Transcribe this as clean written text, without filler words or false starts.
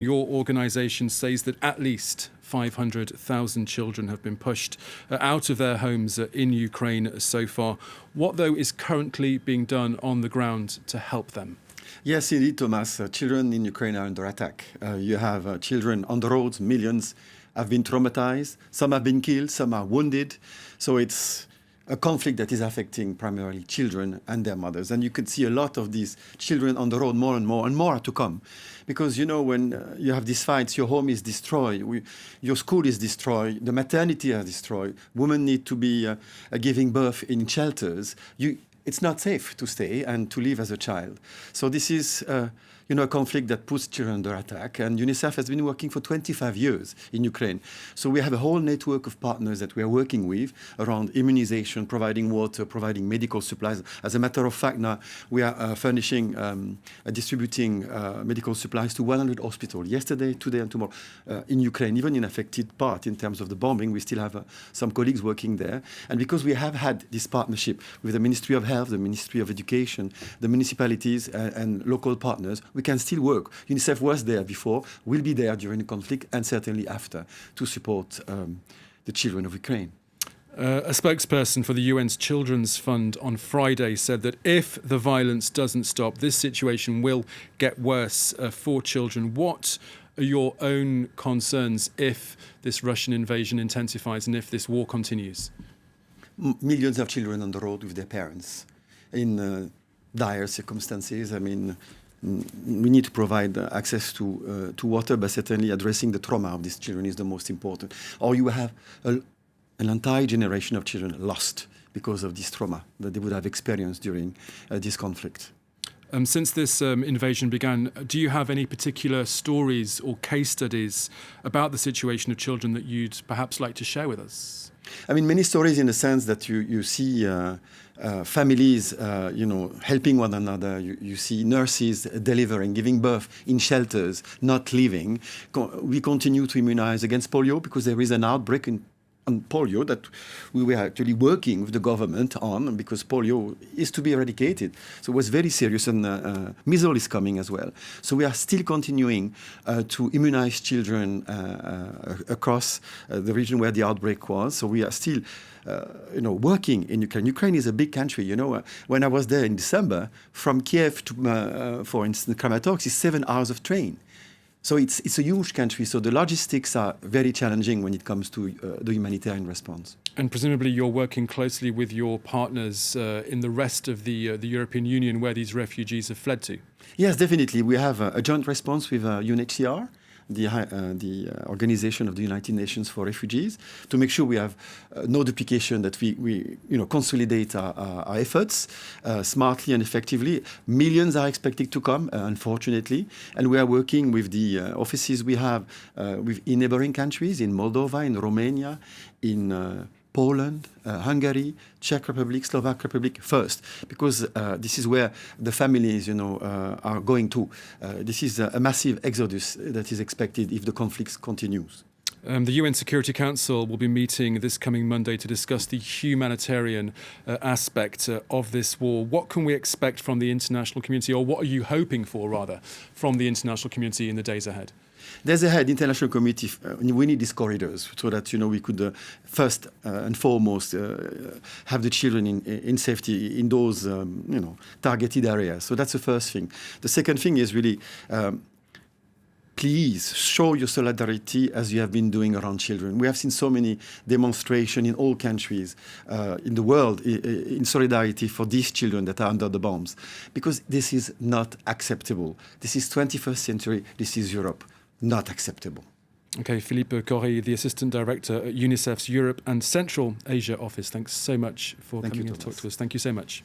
Your organisation says that at least 500,000 children have been pushed out of their homes in Ukraine so far. What, though, is currently being done on the ground to help them? Yes, indeed, Thomas. Children in Ukraine are under attack. You have children on the roads, millions have been traumatized, some have been killed, some are wounded. So it's a conflict that is affecting primarily children and their mothers. And you could see a lot of these children on the road, more and more are to come. Because, you know, when you have these fights, your home is destroyed, your school is destroyed, the maternity is destroyed, women need to be giving birth in shelters. It's not safe to stay and to live as a child. So this is a conflict that puts children under attack. And UNICEF has been working for 25 years in Ukraine. So we have a whole network of partners that we are working with around immunization, providing water, providing medical supplies. As a matter of fact, now we are furnishing, distributing medical supplies to 100 hospitals yesterday, today, and tomorrow in Ukraine, even in affected part in terms of the bombing. We still have some colleagues working there. And because we have had this partnership with the Ministry of Health, the Ministry of Education, the municipalities and local partners, we can still work. UNICEF was there before, will be there during the conflict, and certainly after, to support the children of Ukraine. A spokesperson for the UN's Children's Fund on Friday said that if the violence doesn't stop, this situation will get worse for children. What are your own concerns if this Russian invasion intensifies and if this war continues? Millions of children on the road with their parents in dire circumstances. I mean, we need to provide access to water, but certainly addressing the trauma of these children is the most important. Or you have an entire generation of children lost because of this trauma that they would have experienced during this conflict. Since this invasion began, do you have any particular stories or case studies about the situation of children that you'd perhaps like to share with us? I mean, many stories in the sense that you see families, helping one another. You see nurses delivering, giving birth in shelters, not leaving. We continue to immunize against polio because there is an outbreak on polio that we were actually working with the government on, because polio is to be eradicated. So it was very serious, and measles is coming as well. So we are still continuing to immunize children across the region where the outbreak was. So we are still working in Ukraine. Ukraine is a big country. When I was there in December, from Kiev to, for instance, Kramatorsk is 7 hours of train. So it's a huge country, so the logistics are very challenging when it comes to the humanitarian response. And presumably you're working closely with your partners in the rest of the European Union where these refugees have fled to? Yes, definitely. We have a joint response with UNHCR, the Organization of the United Nations for Refugees, to make sure we have no duplication, that we consolidate our efforts smartly and effectively. Millions are expected to come, unfortunately, and we are working with the offices we have in neighbouring countries, in Moldova, in Romania, in Poland, Hungary, Czech Republic, Slovak Republic first, because this is where the families, are going to. This is a massive exodus that is expected if the conflict continues. The UN Security Council will be meeting this coming Monday to discuss the humanitarian aspect of this war. What can we expect from the international community, or what are you hoping for, rather, from the international community in the days ahead? There's a international committee. We need these corridors so that we could first and foremost have the children in safety in those targeted areas. So that's the first thing. The second thing is really please show your solidarity as you have been doing around children. We have seen so many demonstrations in all countries in the world in solidarity for these children that are under the bombs, because this is not acceptable. This is 21st century. This is Europe. Not acceptable. Okay, Philippe Cori, the Assistant Director at UNICEF's Europe and Central Asia Office. Thanks so much for coming in to talk to us. Thank you so much.